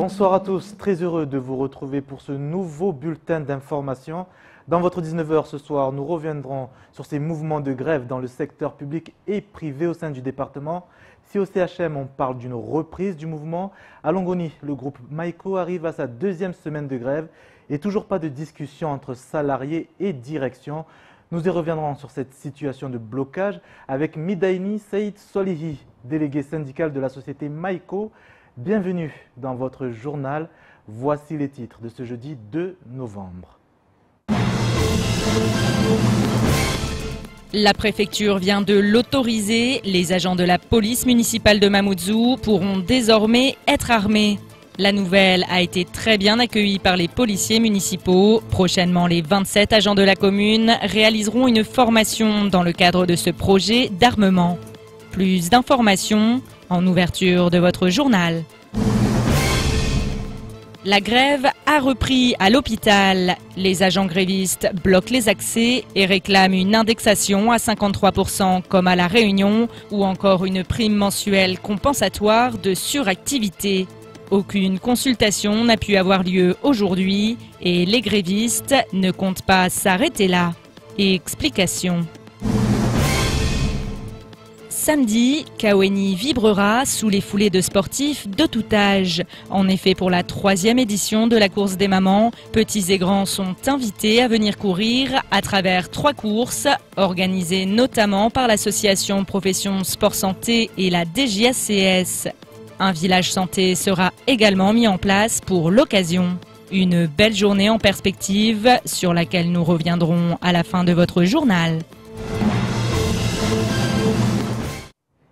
Bonsoir à tous, très heureux de vous retrouver pour ce nouveau bulletin d'information. Dans votre 19h ce soir, nous reviendrons sur ces mouvements de grève dans le secteur public et privé au sein du département. Si au CHM on parle d'une reprise du mouvement, à Longoni, le groupe Maïko arrive à sa deuxième semaine de grève et toujours pas de discussion entre salariés et direction. Nous y reviendrons sur cette situation de blocage avec Midaini Saïd Solihi, délégué syndical de la société Maïko. Bienvenue dans votre journal. Voici les titres de ce jeudi 2 novembre. La préfecture vient de l'autoriser. Les agents de la police municipale de Mamoudzou pourront désormais être armés. La nouvelle a été très bien accueillie par les policiers municipaux. Prochainement, les 27 agents de la commune réaliseront une formation dans le cadre de ce projet d'armement. Plus d'informations en ouverture de votre journal. La grève a repris à l'hôpital. Les agents grévistes bloquent les accès et réclament une indexation à 53% comme à La Réunion ou encore une prime mensuelle compensatoire de suractivité. Aucune consultation n'a pu avoir lieu aujourd'hui et les grévistes ne comptent pas s'arrêter là. Explication. Samedi, Kaweni vibrera sous les foulées de sportifs de tout âge. En effet, pour la 3e édition de la course des mamans, petits et grands sont invités à venir courir à travers 3 courses, organisées notamment par l'association Profession Sport Santé et la DGACS. Un village santé sera également mis en place pour l'occasion. Une belle journée en perspective sur laquelle nous reviendrons à la fin de votre journal.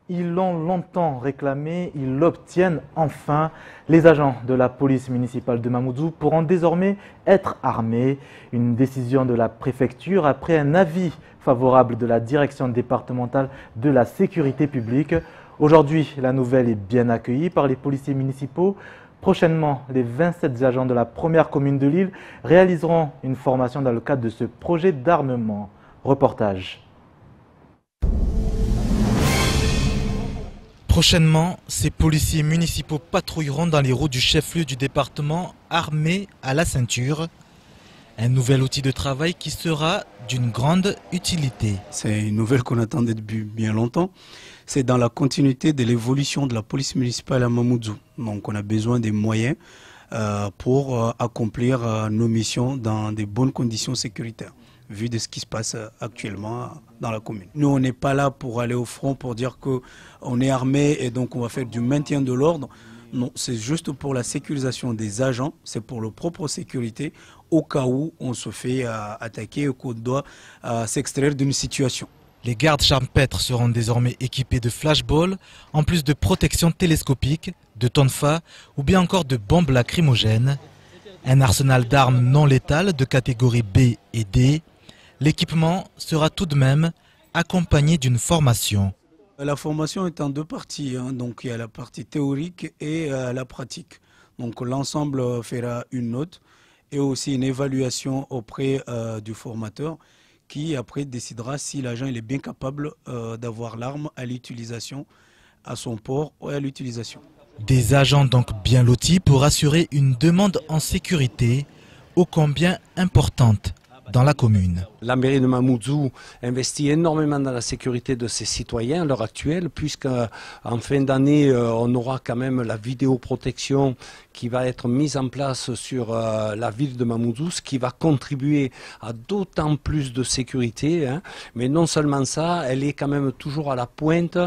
Ils l'ont longtemps réclamé, ils l'obtiennent enfin. Les agents de la police municipale de Mamoudzou pourront désormais être armés. Une décision de la préfecture après un avis favorable de la direction départementale de la sécurité publique. Aujourd'hui, la nouvelle est bien accueillie par les policiers municipaux. Prochainement, les 27 agents de la première commune de l'île réaliseront une formation dans le cadre de ce projet d'armement. Reportage. Prochainement, ces policiers municipaux patrouilleront dans les routes du chef-lieu du département armés à la ceinture. Un nouvel outil de travail qui sera d'une grande utilité. C'est une nouvelle qu'on attendait depuis bien longtemps. C'est dans la continuité de l'évolution de la police municipale à Mamoudzou. Donc on a besoin des moyens pour accomplir nos missions dans de bonnes conditions sécuritaires, vu de ce qui se passe actuellement dans la commune. Nous, on n'est pas là pour aller au front, pour dire qu'on est armé et donc on va faire du maintien de l'ordre. Non, c'est juste pour la sécurisation des agents, c'est pour leur propre sécurité, au cas où on se fait attaquer ou qu'on doit s'extraire d'une situation. Les gardes champêtres seront désormais équipés de flashballs, en plus de protection télescopique, de tonfa ou bien encore de bombes lacrymogènes. Un arsenal d'armes non létales de catégorie B et D. L'équipement sera tout de même accompagné d'une formation. La formation est en 2 parties, donc il y a la partie théorique et la pratique. Donc l'ensemble fera une note et aussi une évaluation auprès du formateur qui après décidera si l'agent est bien capable d'avoir l'arme à l'utilisation, à son port ou à l'utilisation. Des agents donc bien lotis pour assurer une demande en sécurité ô combien importante dans la commune. La mairie de Mamoudzou investit énormément dans la sécurité de ses citoyens à l'heure actuelle, puisqu'en fin d'année, on aura quand même la vidéoprotection qui va être mise en place sur la ville de Mamoudzou, ce qui va contribuer à d'autant plus de sécurité. Mais non seulement ça, elle est quand même toujours à la pointe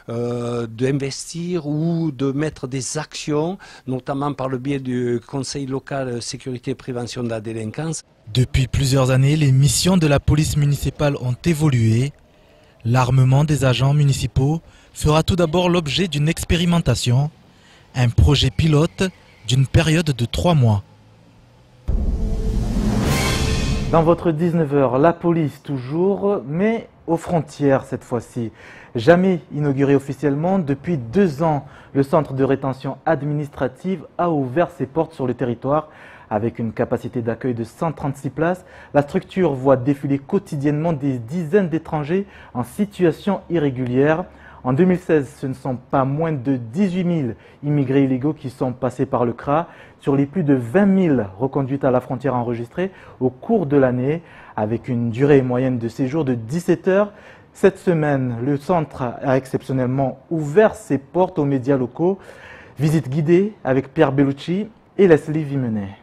d'investir ou de mettre des actions, notamment par le biais du Conseil local sécurité et prévention de la délinquance. Depuis plusieurs années, les missions de la police municipale ont évolué. L'armement des agents municipaux fera tout d'abord l'objet d'une expérimentation, un projet pilote d'une période de 3 mois. Dans votre 19h, la police toujours, mais aux frontières cette fois-ci. Jamais inauguré officiellement, depuis 2 ans, le centre de rétention administrative a ouvert ses portes sur le territoire. Avec une capacité d'accueil de 136 places, la structure voit défiler quotidiennement des dizaines d'étrangers en situation irrégulière. En 2016, ce ne sont pas moins de 18 000 immigrés illégaux qui sont passés par le CRA sur les plus de 20 000 reconduites à la frontière enregistrées au cours de l'année, avec une durée moyenne de séjour de 17 heures. Cette semaine, le centre a exceptionnellement ouvert ses portes aux médias locaux. Visite guidée avec Pierre Bellucci et Leslie Vimenet.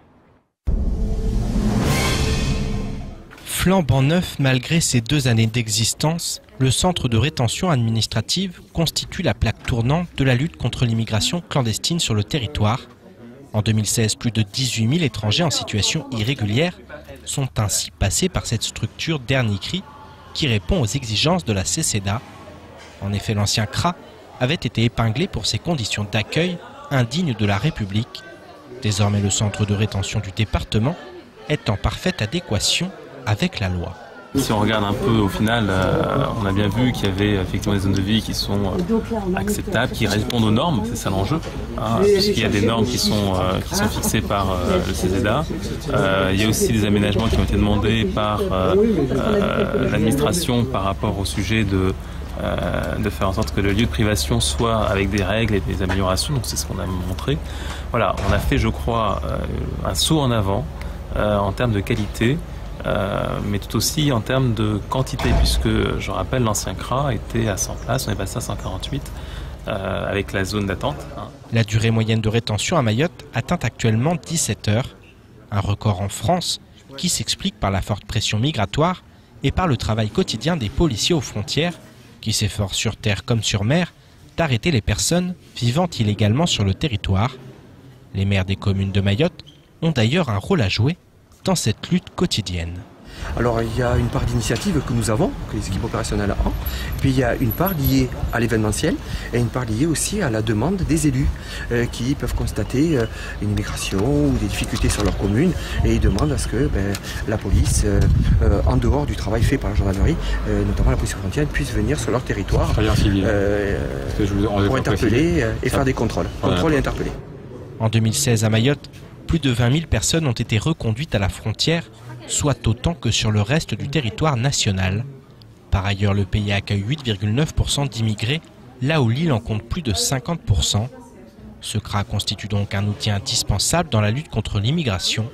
Flambant neuf malgré ses 2 années d'existence, le centre de rétention administrative constitue la plaque tournante de la lutte contre l'immigration clandestine sur le territoire. En 2016, plus de 18 000 étrangers en situation irrégulière sont ainsi passés par cette structure dernier cri qui répond aux exigences de la CCEDA. En effet, l'ancien CRA avait été épinglé pour ses conditions d'accueil indignes de la République. Désormais, le centre de rétention du département est en parfaite adéquation avec la loi. Si on regarde un peu au final, on a bien vu qu'il y avait effectivement des zones de vie qui sont acceptables, qui répondent aux normes, c'est ça l'enjeu, puisqu'il y a des normes qui sont fixées par le CCEDA. Il y a aussi des aménagements qui ont été demandés par l'administration par rapport au sujet de faire en sorte que le lieu de privation soit avec des règles et des améliorations, donc c'est ce qu'on a montré. Voilà, on a fait, je crois, un saut en avant en termes de qualité. Mais tout aussi en termes de quantité, puisque je rappelle l'ancien CRA était à 100 places, on est passé à 148 avec la zone d'attente. La durée moyenne de rétention à Mayotte atteint actuellement 17 heures, un record en France qui s'explique par la forte pression migratoire et par le travail quotidien des policiers aux frontières qui s'efforcent sur terre comme sur mer d'arrêter les personnes vivant illégalement sur le territoire. Les maires des communes de Mayotte ont d'ailleurs un rôle à jouer dans cette lutte quotidienne. Alors il y a une part d'initiative que nous avons, que les équipes opérationnelles ont, puis il y a une part liée à l'événementiel et une part liée aussi à la demande des élus qui peuvent constater une immigration ou des difficultés sur leur commune et ils demandent à ce que la police, en dehors du travail fait par la gendarmerie, notamment la police aux frontières, puisse venir sur leur territoire pour interpeller et faire des contrôles. Contrôle et interpeller. En 2016 à Mayotte, plus de 20 000 personnes ont été reconduites à la frontière, soit autant que sur le reste du territoire national. Par ailleurs, le pays accueille 8,9% d'immigrés, là où l'île en compte plus de 50%. Ce CRA constitue donc un outil indispensable dans la lutte contre l'immigration,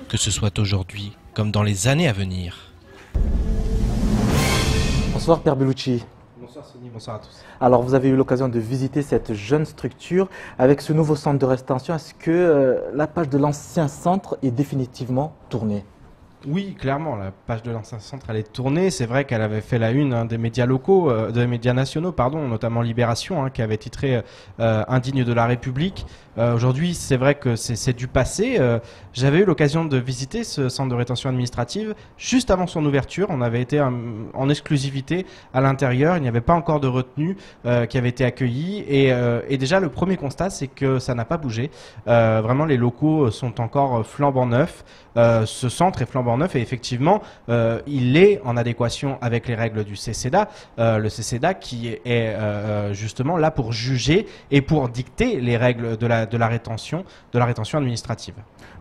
que ce soit aujourd'hui comme dans les années à venir. Bonsoir Pierre Bellucci. Bonsoir Sonny, bonsoir à tous. Alors vous avez eu l'occasion de visiter cette jeune structure avec ce nouveau centre de rétention. Est-ce que la page de l'ancien centre est définitivement tournée ? Oui, clairement, la page de l'ancien centre, elle est tournée. C'est vrai qu'elle avait fait la une des médias locaux, des médias nationaux, pardon, notamment Libération, qui avait titré indigne de la République. Aujourd'hui, c'est vrai que c'est du passé. J'avais eu l'occasion de visiter ce centre de rétention administrative juste avant son ouverture. On avait été en exclusivité à l'intérieur. Il n'y avait pas encore de retenue qui avait été accueillie. Et déjà, le premier constat, c'est que ça n'a pas bougé. Vraiment, les locaux sont encore flambant neufs. Ce centre est flambant neuf et effectivement, il est en adéquation avec les règles du CCEDA. Le CCEDA qui est justement là pour juger et pour dicter les règles de la rétention administrative.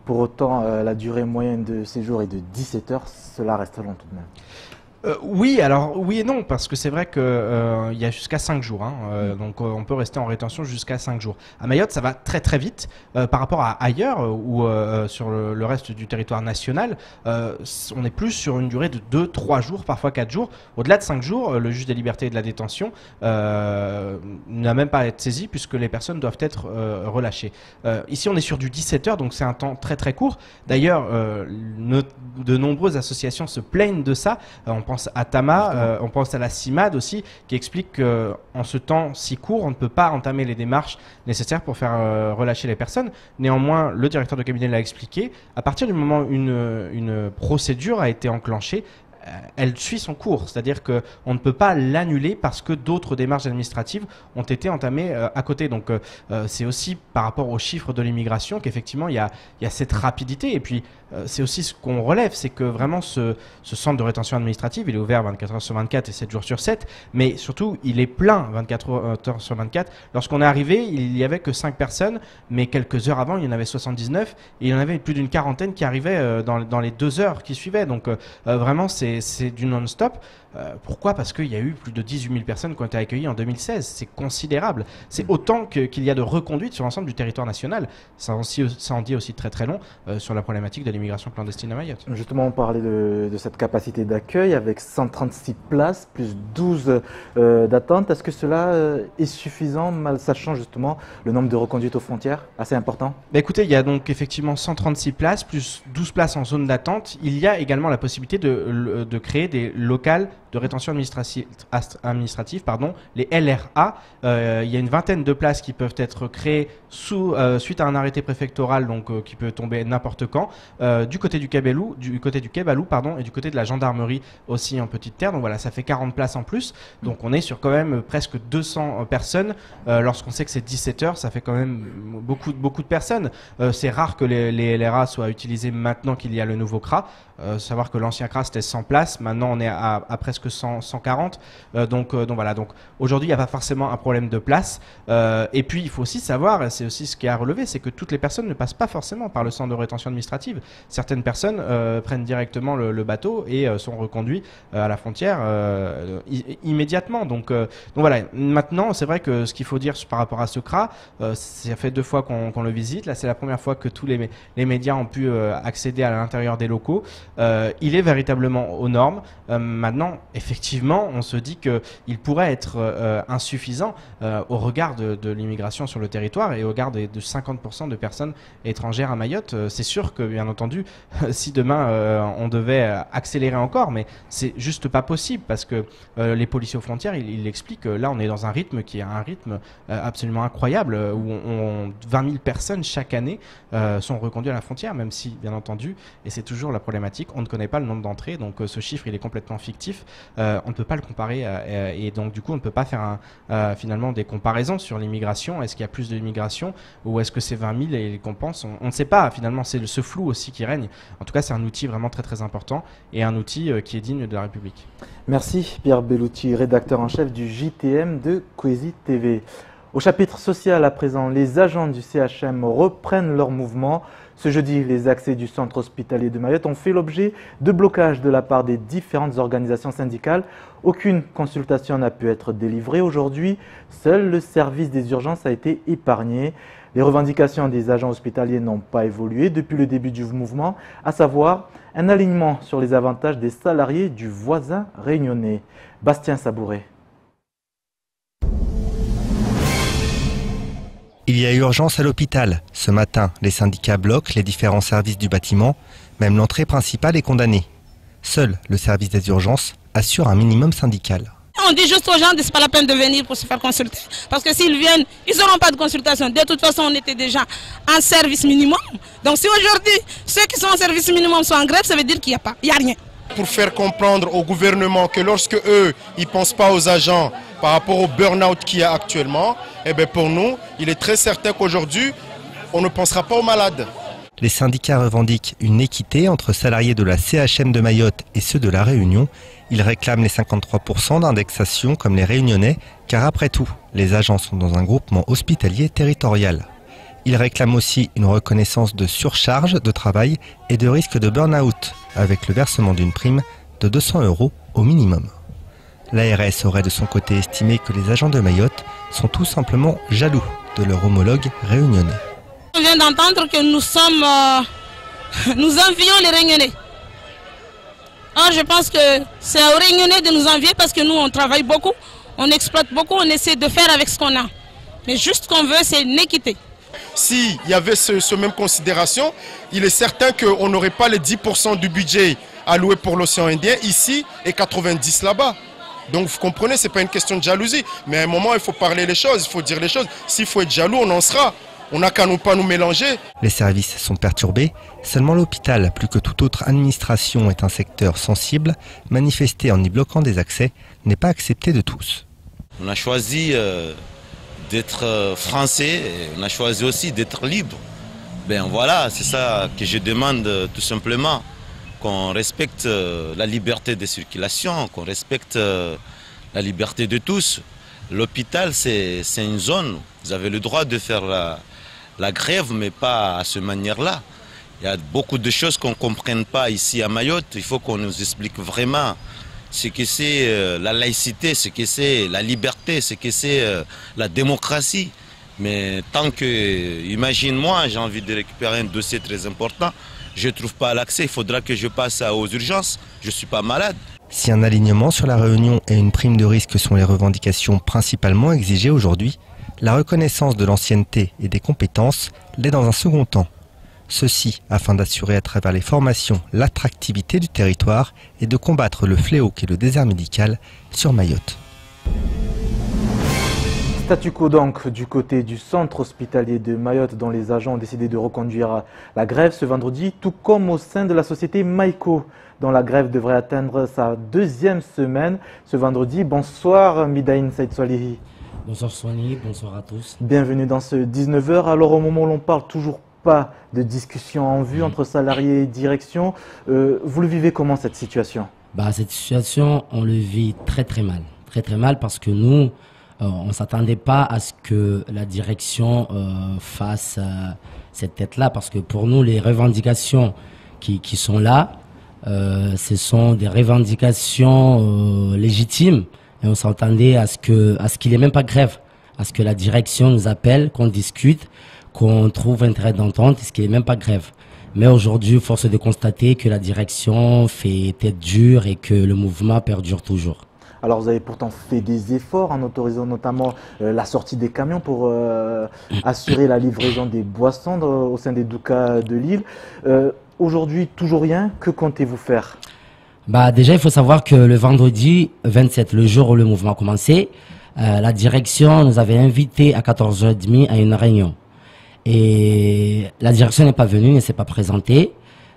Pour autant, la durée moyenne de séjour est de 17 heures, cela reste long tout de même. Oui, alors oui et non, parce que c'est vrai qu'il y a jusqu'à 5 jours, donc on peut rester en rétention jusqu'à 5 jours. À Mayotte, ça va très très vite par rapport à ailleurs ou sur le reste du territoire national. On est plus sur une durée de 2-3 jours, parfois 4 jours. Au-delà de 5 jours, le juge des libertés et de la détention n'a même pas à être saisi puisque les personnes doivent être relâchées. Ici, on est sur du 17 heures, donc c'est un temps très très court. D'ailleurs, de nombreuses associations se plaignent de ça. On pense à Tama, on pense à la CIMAD aussi, qui explique qu'en ce temps si court, on ne peut pas entamer les démarches nécessaires pour faire relâcher les personnes. Néanmoins, le directeur de cabinet l'a expliqué, à partir du moment où une procédure a été enclenchée, elle suit son cours, c'est-à-dire qu'on ne peut pas l'annuler parce que d'autres démarches administratives ont été entamées à côté. Donc c'est aussi par rapport aux chiffres de l'immigration qu'effectivement il y a cette rapidité. Et puis c'est aussi ce qu'on relève, c'est que vraiment ce centre de rétention administrative, il est ouvert 24 heures sur 24 et 7 jours sur 7, mais surtout il est plein 24 heures sur 24. Lorsqu'on est arrivé, il n'y avait que 5 personnes, mais quelques heures avant, il y en avait 79 et il y en avait plus d'une quarantaine qui arrivaient dans les 2 heures qui suivaient. Donc vraiment, c'est c'est du non-stop. Pourquoi? Parce qu'il y a eu plus de 18 000 personnes qui ont été accueillies en 2016. C'est considérable. C'est autant qu'il y a de reconduites sur l'ensemble du territoire national. Ça en dit aussi très très long sur la problématique de l'immigration clandestine à Mayotte. Justement, on parlait de cette capacité d'accueil avec 136 places, plus 12 d'attente. Est-ce que cela est suffisant, sachant justement le nombre de reconduites aux frontières, assez important? Écoutez, il y a donc effectivement 136 places, plus 12 places en zone d'attente. Il y a également la possibilité de créer des locales de rétention administrative, les LRA. Il y a une vingtaine de places qui peuvent être créées suite à un arrêté préfectoral, donc qui peut tomber n'importe quand, du côté du Quai Belou, et du côté de la gendarmerie aussi en Petite Terre. Donc voilà, ça fait 40 places en plus. Donc on est sur quand même presque 200 personnes. Lorsqu'on sait que c'est 17 heures, ça fait quand même beaucoup de personnes. C'est rare que les LRA soient utilisés maintenant qu'il y a le nouveau CRA. Savoir que l'ancien CRA c'était 100 places, maintenant on est à presque 140. Donc voilà, donc aujourd'hui il n'y a pas forcément un problème de place. Et puis il faut aussi savoir, et c'est aussi ce qui est à relever, c'est que toutes les personnes ne passent pas forcément par le centre de rétention administrative. Certaines personnes prennent directement le bateau et sont reconduits à la frontière immédiatement. Donc voilà, maintenant c'est vrai que ce qu'il faut dire par rapport à ce CRA, ça fait 2 fois qu'on le visite. Là c'est la première fois que tous les médias ont pu accéder à l'intérieur des locaux. Il est véritablement aux normes. Maintenant, effectivement, on se dit qu'il pourrait être insuffisant au regard de l'immigration sur le territoire et au regard de 50% de personnes étrangères à Mayotte. C'est sûr que, bien entendu, si demain on devait accélérer encore, mais c'est juste pas possible parce que les policiers aux frontières, ils expliquent que là, on est dans un rythme qui est un rythme absolument incroyable où 20 000 personnes chaque année sont reconduites à la frontière, même si, bien entendu, et c'est toujours la problématique, on ne connaît pas le nombre d'entrées, donc ce chiffre il est complètement fictif, on ne peut pas le comparer et donc du coup on ne peut pas faire finalement des comparaisons sur l'immigration. Est-ce qu'il y a plus d'immigration ou est-ce que c'est 20 000 et qu'on pense, on ne sait pas finalement, c'est ce flou aussi qui règne. En tout cas c'est un outil vraiment très très important et un outil qui est digne de la République. Merci Pierre Bellouti, rédacteur en chef du JTM de Kwezi TV. Au chapitre social à présent, les agents du CHM reprennent leur mouvement. Ce jeudi, les accès du centre hospitalier de Mayotte ont fait l'objet de blocages de la part des différentes organisations syndicales. Aucune consultation n'a pu être délivrée aujourd'hui. Seul le service des urgences a été épargné. Les revendications des agents hospitaliers n'ont pas évolué depuis le début du mouvement, à savoir un alignement sur les avantages des salariés du voisin réunionnais. Bastien Sabouret. Il y a urgence à l'hôpital. Ce matin, les syndicats bloquent les différents services du bâtiment. Même l'entrée principale est condamnée. Seul le service des urgences assure un minimum syndical. On dit juste aux gens que ce n'est pas la peine de venir pour se faire consulter. Parce que s'ils viennent, ils n'auront pas de consultation. De toute façon, on était déjà en service minimum. Donc si aujourd'hui, ceux qui sont en service minimum sont en grève, ça veut dire qu'il n'y a rien. Pour faire comprendre au gouvernement que lorsque eux, ils ne pensent pas aux agents par rapport au burn-out qu'il y a actuellement, eh bien pour nous, il est très certain qu'aujourd'hui, on ne pensera pas aux malades. Les syndicats revendiquent une équité entre salariés de la CHM de Mayotte et ceux de la Réunion. Ils réclament les 53% d'indexation comme les Réunionnais, car après tout, les agents sont dans un groupement hospitalier territorial. Ils réclament aussi une reconnaissance de surcharge de travail et de risque de burn-out, avec le versement d'une prime de 200 € au minimum. L'ARS aurait de son côté estimé que les agents de Mayotte sont tout simplement jaloux de leur homologue réunionnais. On vient d'entendre que nous envions les Réunionnais. Or, je pense que c'est aux Réunionnais de nous envier parce que nous, on travaille beaucoup, on exploite beaucoup, on essaie de faire avec ce qu'on a. Mais juste ce qu'on veut, c'est une équité. S'il y avait ce même considération, il est certain qu'on n'aurait pas les 10% du budget alloué pour l'océan Indien ici et 90 là-bas. Donc vous comprenez, ce n'est pas une question de jalousie. Mais à un moment, il faut parler les choses, il faut dire les choses. S'il faut être jaloux, on en sera. On n'a qu'à pas nous mélanger. Les services sont perturbés. Seulement l'hôpital, plus que toute autre administration, est un secteur sensible. Manifester en y bloquant des accès n'est pas accepté de tous. On a choisi d'être français, et on a choisi aussi d'être libre. Ben voilà, c'est ça que je demande tout simplement. Qu'on respecte la liberté de circulation, qu'on respecte la liberté de tous. L'hôpital, c'est une zone. Vous avez le droit de faire la grève, mais pas à cette manière-là. Il y a beaucoup de choses qu'on ne comprenne pas ici à Mayotte. Il faut qu'on nous explique vraiment ce que c'est la laïcité, ce que c'est la liberté, ce que c'est la démocratie. Mais tant que, imagine-moi, j'ai envie de récupérer un dossier très important, je ne trouve pas l'accès, il faudra que je passe aux urgences, je ne suis pas malade. Si un alignement sur la Réunion et une prime de risque sont les revendications principalement exigées aujourd'hui, la reconnaissance de l'ancienneté et des compétences l'est dans un second temps. Ceci afin d'assurer à travers les formations l'attractivité du territoire et de combattre le fléau qu'est le désert médical sur Mayotte. Statu quo donc du côté du centre hospitalier de Mayotte dont les agents ont décidé de reconduire la grève ce vendredi, tout comme au sein de la société Maïko dont la grève devrait atteindre sa 2e semaine ce vendredi. Bonsoir Midaïn Saïd Swalihi. Bonsoir Soigny, bonsoir à tous. Bienvenue dans ce 19h. Alors au moment où l'on parle toujours pas de discussion en vue entre salariés et direction, vous le vivez comment cette situation? Cette situation, on le vit très mal. Très mal parce que nous, on ne s'attendait pas à ce que la direction fasse cette tête-là, parce que pour nous, les revendications qui sont là, ce sont des revendications légitimes, et on s'attendait à ce qu'il n'y ait même pas grève, à ce que la direction nous appelle, qu'on discute, qu'on trouve un terrain d'entente, ce qu'il n'y ait même pas grève. Mais aujourd'hui, force est de constater que la direction fait tête dure et que le mouvement perdure toujours. Alors vous avez pourtant fait des efforts en autorisant notamment la sortie des camions pour assurer la livraison des boissons au sein des doukas de l'île. Aujourd'hui, toujours rien. Que comptez-vous faire? Déjà, il faut savoir que le vendredi 27, le jour où le mouvement a commencé, la direction nous avait invités à 14h30 à une réunion. Et la direction n'est pas venue, ne s'est pas présentée.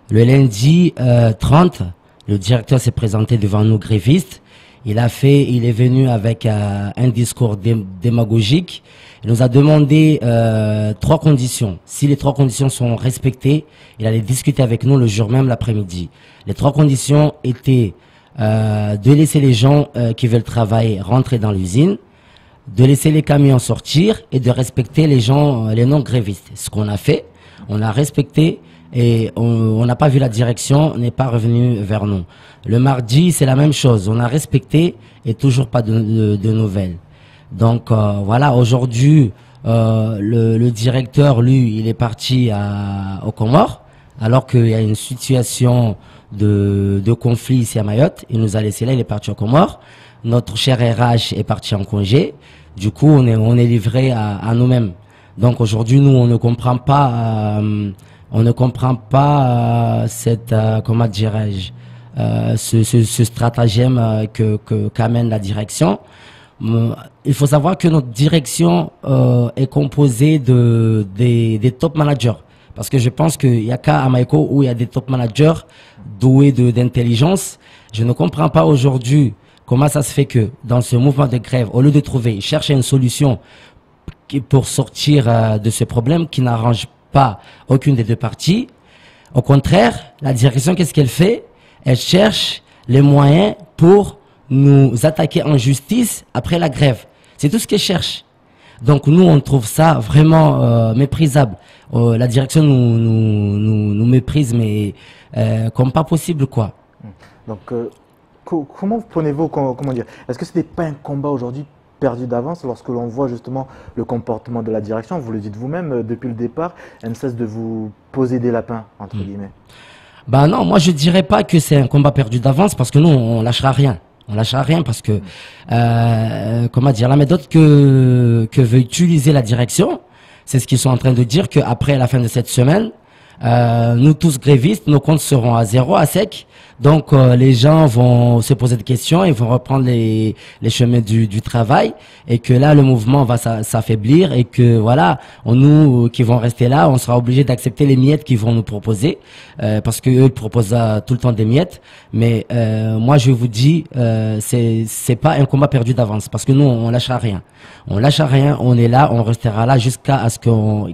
Le lundi 30, le directeur s'est présenté devant nous grévistes. Il est venu avec un discours démagogique. Il nous a demandé 3 conditions. Si les 3 conditions sont respectées, il allait discuter avec nous le jour même, l'après-midi. Les 3 conditions étaient de laisser les gens qui veulent travailler rentrer dans l'usine, de laisser les camions sortir et de respecter les gens, les non-grévistes. Ce qu'on a fait, on a respecté et on n'a pas vu la direction, n'est pas revenu vers nous. Le mardi, c'est la même chose. On a respecté et toujours pas de nouvelles. Donc voilà, aujourd'hui, le directeur, lui, il est parti aux Comores, alors qu'il y a une situation de conflit ici à Mayotte. Il nous a laissé là, il est parti aux Comores. Notre cher RH est parti en congé. Du coup, on est livré à nous-mêmes. Donc aujourd'hui, nous, on ne comprend pas cette, comment dirais-je, ce stratagème qu'amène la direction. Il faut savoir que notre direction est composée des top managers. Parce que je pense qu'il n'y a qu'à Maïko où il y a des top managers doués d'intelligence. Je ne comprends pas aujourd'hui comment ça se fait que dans ce mouvement de grève, au lieu de chercher une solution pour sortir de ce problème qui n'arrange pas aucune des deux parties, au contraire, la direction, qu'est-ce qu'elle fait? Elle cherche les moyens pour nous attaquer en justice après la grève. C'est tout ce qu'elle cherche. Donc nous, on trouve ça vraiment méprisable. La direction nous méprise, mais comme pas possible, quoi. Donc, comment prenez-vous, comment dire, est-ce que ce n'est pas un combat aujourd'hui perdu d'avance lorsque l'on voit justement le comportement de la direction? Vous le dites vous-même, depuis le départ, elle ne cesse de vous poser des lapins, entre guillemets. Non, moi je dirais pas que c'est un combat perdu d'avance, parce que nous, on lâchera rien. On lâchera rien parce que, comment dire, la méthode que veut utiliser la direction, c'est ce qu'ils sont en train de dire, qu'après la fin de cette semaine, nous tous grévistes, nos comptes seront à 0, à sec. Donc les gens vont se poser des questions, ils vont reprendre les chemins du travail, et que là le mouvement va s'affaiblir, et que voilà, nous qui vont rester là, on sera obligé d'accepter les miettes qu'ils vont nous proposer, parce que eux ils proposent tout le temps des miettes. Mais moi je vous dis, c'est pas un combat perdu d'avance, parce que nous on lâchera rien. On lâchera rien, on est là, on restera là jusqu'à ce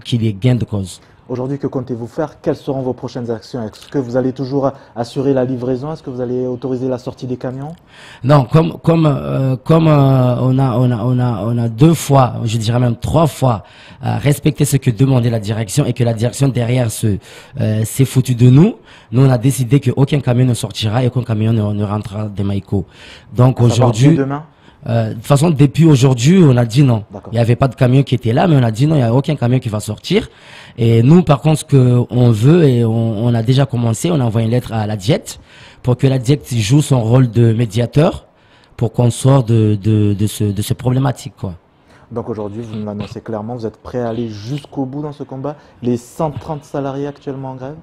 qu'il y ait gain de cause. Aujourd'hui, que comptez-vous faire? Quelles seront vos prochaines actions? Est-ce que vous allez toujours assurer la livraison? Est-ce que vous allez autoriser la sortie des camions? Non, comme on a 2 fois, je dirais même 3 fois, respecté ce que demandait la direction et que la direction derrière s'est foutu de nous. Nous, on a décidé qu'aucun camion ne sortira et aucun camion ne rentrera de Maïko. Donc aujourd'hui, demain. De toute façon, depuis aujourd'hui, on a dit non. Il n'y avait pas de camion qui était là, mais on a dit non, il n'y a aucun camion qui va sortir. Et nous, par contre, ce qu'on veut, et on a déjà commencé, on a envoyé une lettre à la DIET pour que la DIET joue son rôle de médiateur pour qu'on sorte de ce problématique, quoi. Donc aujourd'hui, vous nous l'annoncez clairement, vous êtes prêt à aller jusqu'au bout dans ce combat? Les 130 salariés actuellement en grève?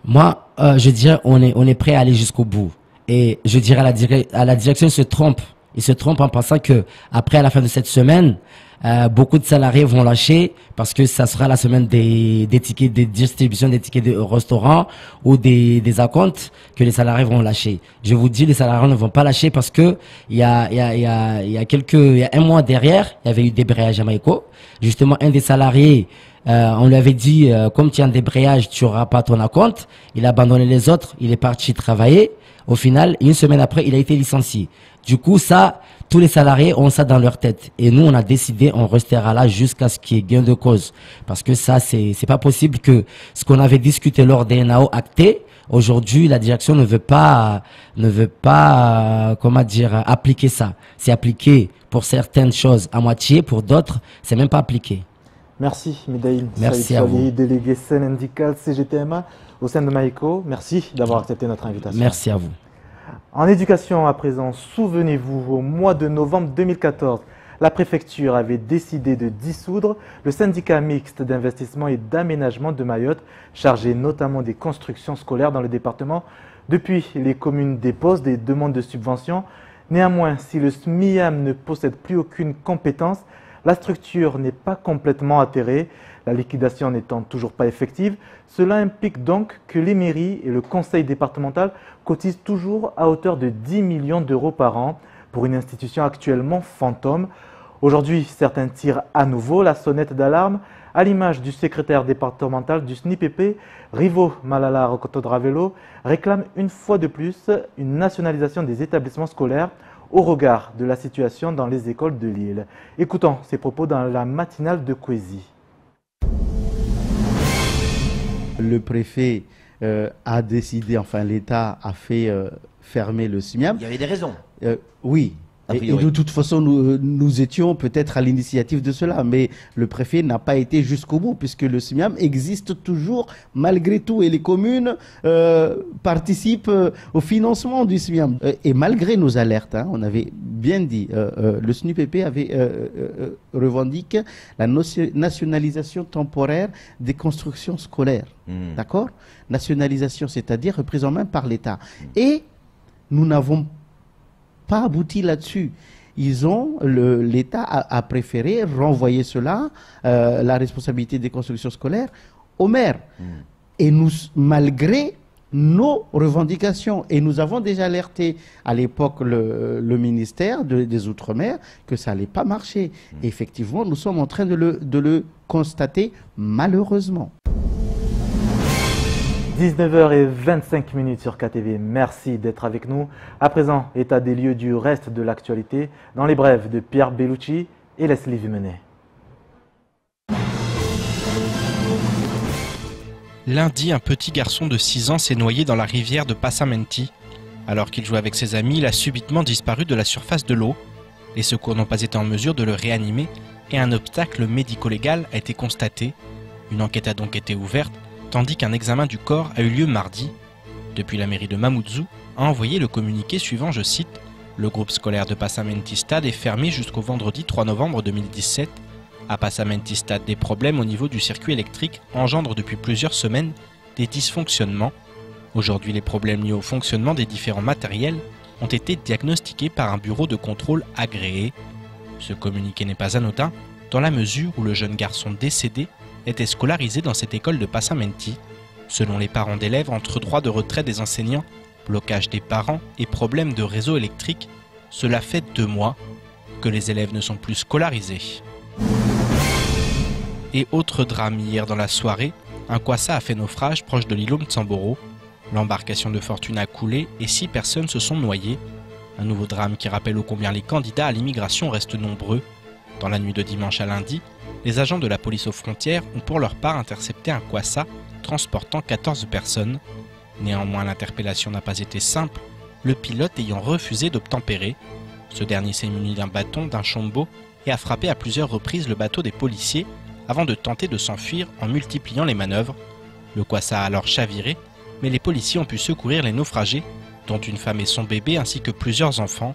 Moi, je dirais, on est prêt à aller jusqu'au bout. Et je dirais à la direction, il se trompe en pensant que après, à la fin de cette semaine, beaucoup de salariés vont lâcher parce que ça sera la semaine des tickets de distribution des tickets de restaurant ou des acomptes que les salariés vont lâcher. Je vous dis, les salariés ne vont pas lâcher parce que il y a un mois derrière, il y avait eu des débrayage à Maïko. Justement, un des salariés, on lui avait dit, comme tu as un débrayage, tu n'auras pas ton acompte. Il a abandonné les autres, il est parti travailler. Au final, une semaine après, il a été licencié. Du coup, ça, tous les salariés ont ça dans leur tête. Et nous, on a décidé, on restera là jusqu'à ce qu'il y ait gain de cause. Parce que ça, c'est pas possible que ce qu'on avait discuté lors des NAO acté, aujourd'hui, la direction ne veut pas, comment dire, appliquer ça. C'est appliqué pour certaines choses à moitié, pour d'autres, c'est même pas appliqué. Merci, Midaïn. Merci à vous. Délégué syndical CGTMA au sein de Maïko. Merci d'avoir accepté notre invitation. Merci à vous. En éducation à présent, souvenez-vous, au mois de novembre 2014, la préfecture avait décidé de dissoudre le syndicat mixte d'investissement et d'aménagement de Mayotte, chargé notamment des constructions scolaires dans le département. Depuis, les communes déposent des demandes de subventions. Néanmoins, si le SMIAM ne possède plus aucune compétence, la structure n'est pas complètement atterrée, la liquidation n'étant toujours pas effective. Cela implique donc que les mairies et le conseil départemental cotisent toujours à hauteur de 10 millions d'euros par an pour une institution actuellement fantôme. Aujourd'hui, certains tirent à nouveau la sonnette d'alarme, à l'image du secrétaire départemental du SNIPP, Rivo Malala Rokotodravelo, réclame une fois de plus une nationalisation des établissements scolaires au regard de la situation dans les écoles de l'île. Écoutons ces propos dans la matinale de Kwezi. Le préfet a décidé, enfin l'État a fait fermer le SMIAM. Il y avait des raisons. Oui. Et de toute façon, nous étions peut-être à l'initiative de cela, mais le préfet n'a pas été jusqu'au bout, puisque le SMIAM existe toujours malgré tout, et les communes participent au financement du SMIAM. Et malgré nos alertes, hein, on avait bien dit, le SNUPP avait revendiqué la nationalisation temporaire des constructions scolaires. D'accord? Nationalisation, c'est-à-dire reprise en main par l'État. Et nous n'avons pas abouti là-dessus. L'État a préféré renvoyer cela, la responsabilité des constructions scolaires, au maire. Et nous, malgré nos revendications, et nous avons déjà alerté à l'époque le ministère des Outre-mer que ça n'allait pas marcher. Et effectivement, nous sommes en train de le constater, malheureusement. 19h25 sur KTV, merci d'être avec nous. À présent, état des lieux du reste de l'actualité dans les brèves de Pierre Bellucci et Leslie Vimenet. Lundi, un petit garçon de 6 ans s'est noyé dans la rivière de Passamenti. Alors qu'il jouait avec ses amis, il a subitement disparu de la surface de l'eau. Les secours n'ont pas été en mesure de le réanimer et un obstacle médico-légal a été constaté. Une enquête a donc été ouverte, tandis qu'un examen du corps a eu lieu mardi. Depuis, la mairie de Mamoudzou a envoyé le communiqué suivant, je cite, « Le groupe scolaire de Passamenti Stade est fermé jusqu'au vendredi 3 novembre 2017. À Passamenti Stade, des problèmes au niveau du circuit électrique engendrent depuis plusieurs semaines des dysfonctionnements. Aujourd'hui, les problèmes liés au fonctionnement des différents matériels ont été diagnostiqués par un bureau de contrôle agréé. Ce communiqué n'est pas anodin, dans la mesure où le jeune garçon décédé était scolarisé dans cette école de Passamenti. Selon les parents d'élèves, entre droit de retrait des enseignants, blocage des parents et problèmes de réseau électrique, cela fait 2 mois que les élèves ne sont plus scolarisés. Et autre drame hier dans la soirée, un kwassa a fait naufrage proche de l'îlot Mtsamboro. L'embarcation de fortune a coulé et 6 personnes se sont noyées. Un nouveau drame qui rappelle ô combien les candidats à l'immigration restent nombreux. Dans la nuit de dimanche à lundi, les agents de la police aux frontières ont pour leur part intercepté un kwassa transportant 14 personnes. Néanmoins, l'interpellation n'a pas été simple, le pilote ayant refusé d'obtempérer. Ce dernier s'est muni d'un bâton, d'un chombo et a frappé à plusieurs reprises le bateau des policiers avant de tenter de s'enfuir en multipliant les manœuvres. Le kwassa a alors chaviré, mais les policiers ont pu secourir les naufragés, dont une femme et son bébé ainsi que plusieurs enfants.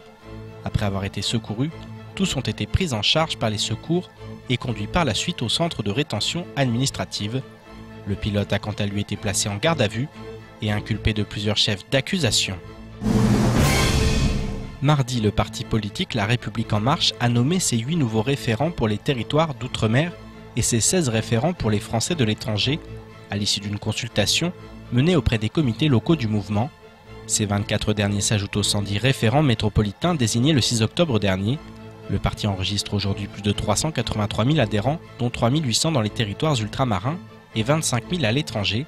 Après avoir été secourus, tous ont été pris en charge par les secours et conduits par la suite au centre de rétention administrative. Le pilote a quant à lui été placé en garde à vue et inculpé de plusieurs chefs d'accusation. Mardi, le parti politique La République En Marche a nommé ses 8 nouveaux référents pour les territoires d'outre-mer et ses 16 référents pour les Français de l'étranger, à l'issue d'une consultation menée auprès des comités locaux du mouvement. Ces 24 derniers s'ajoutent aux 110 référents métropolitains désignés le 6 octobre dernier. Le parti enregistre aujourd'hui plus de 383 000 adhérents, dont 3 800 dans les territoires ultramarins et 25 000 à l'étranger.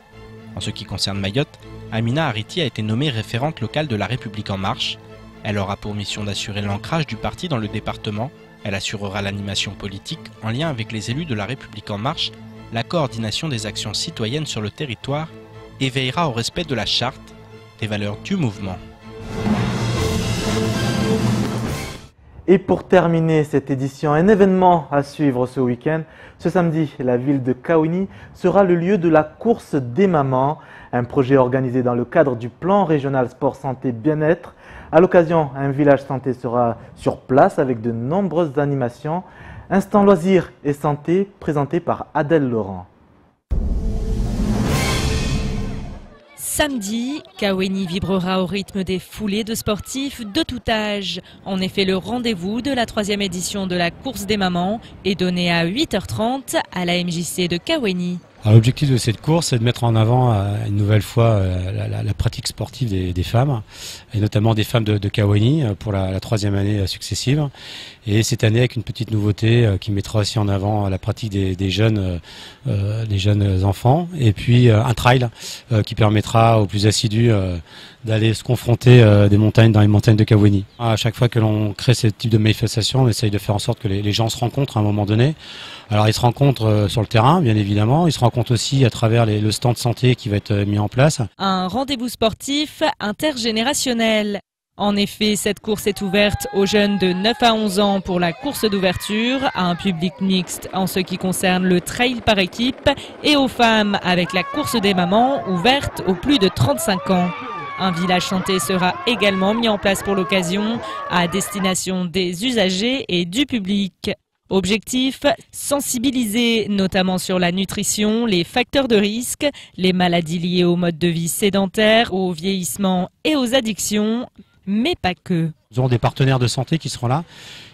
En ce qui concerne Mayotte, Amina Ariti a été nommée référente locale de La République En Marche. Elle aura pour mission d'assurer l'ancrage du parti dans le département. Elle assurera l'animation politique en lien avec les élus de La République En Marche, la coordination des actions citoyennes sur le territoire et veillera au respect de la charte, des valeurs du mouvement. Et pour terminer cette édition, un événement à suivre ce week-end. Ce samedi, la ville de Kaweni sera le lieu de la course des mamans, un projet organisé dans le cadre du plan régional sport santé bien-être. À l'occasion, un village santé sera sur place avec de nombreuses animations. Instant loisirs et santé présenté par Adèle Laurent. Samedi, Kaweni vibrera au rythme des foulées de sportifs de tout âge. En effet, le rendez-vous de la 3e édition de la course des mamans est donné à 8h30 à la MJC de Kaweni. L'objectif de cette course, c'est de mettre en avant une nouvelle fois la pratique sportive des femmes, et notamment des femmes de Kaweni pour la 3e année successive. Et cette année avec une petite nouveauté qui mettra aussi en avant la pratique des jeunes enfants, et puis un trail qui permettra aux plus assidus d'aller se confronter dans les montagnes de Kaweni. À chaque fois que l'on crée ce type de manifestation, on essaye de faire en sorte que les gens se rencontrent à un moment donné. Alors ils se rencontrent sur le terrain, bien évidemment, ils se rencontrent aussi à travers le stand santé qui va être mis en place. Un rendez-vous sportif intergénérationnel. En effet, cette course est ouverte aux jeunes de 9 à 11 ans pour la course d'ouverture, à un public mixte en ce qui concerne le trail par équipe et aux femmes avec la course des mamans ouverte aux plus de 35 ans. Un village santé sera également mis en place pour l'occasion à destination des usagers et du public. Objectif, sensibiliser notamment sur la nutrition, les facteurs de risque, les maladies liées au mode de vie sédentaire, au vieillissement et aux addictions, mais pas que. Nous aurons des partenaires de santé qui seront là,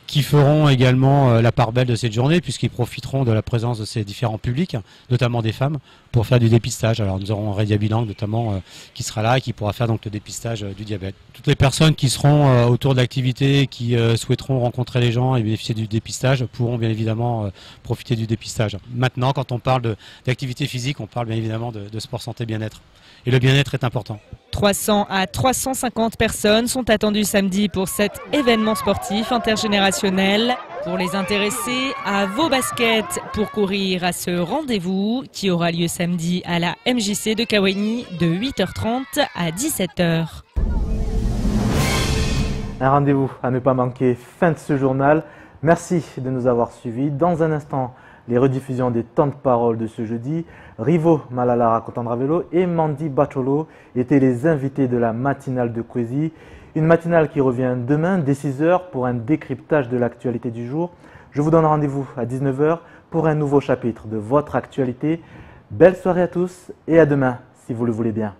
qui feront également la part belle de cette journée puisqu'ils profiteront de la présence de ces différents publics, notamment des femmes, pour faire du dépistage. Alors nous aurons Redia Bilang notamment qui sera là et qui pourra faire donc le dépistage du diabète. Toutes les personnes qui seront autour de l'activité, qui souhaiteront rencontrer les gens et bénéficier du dépistage, pourront bien évidemment profiter du dépistage. Maintenant, quand on parle d'activité physique, on parle bien évidemment de sport santé bien-être. Et le bien-être est important. 300 à 350 personnes sont attendues samedi pour cet événement sportif intergénérationnel. Pour les intéressés, à vos baskets pour courir à ce rendez-vous qui aura lieu samedi à la MJC de Kaweni de 8h30 à 17h. Un rendez-vous à ne pas manquer, fin de ce journal. Merci de nous avoir suivis. Dans un instant, les rediffusions des temps de parole de ce jeudi. Rivo Malala Rakotandra Vélo et Mandy Bacholo étaient les invités de la matinale de Kwezi. Une matinale qui revient demain dès 6h pour un décryptage de l'actualité du jour. Je vous donne rendez-vous à 19h pour un nouveau chapitre de votre actualité. Belle soirée à tous et à demain si vous le voulez bien.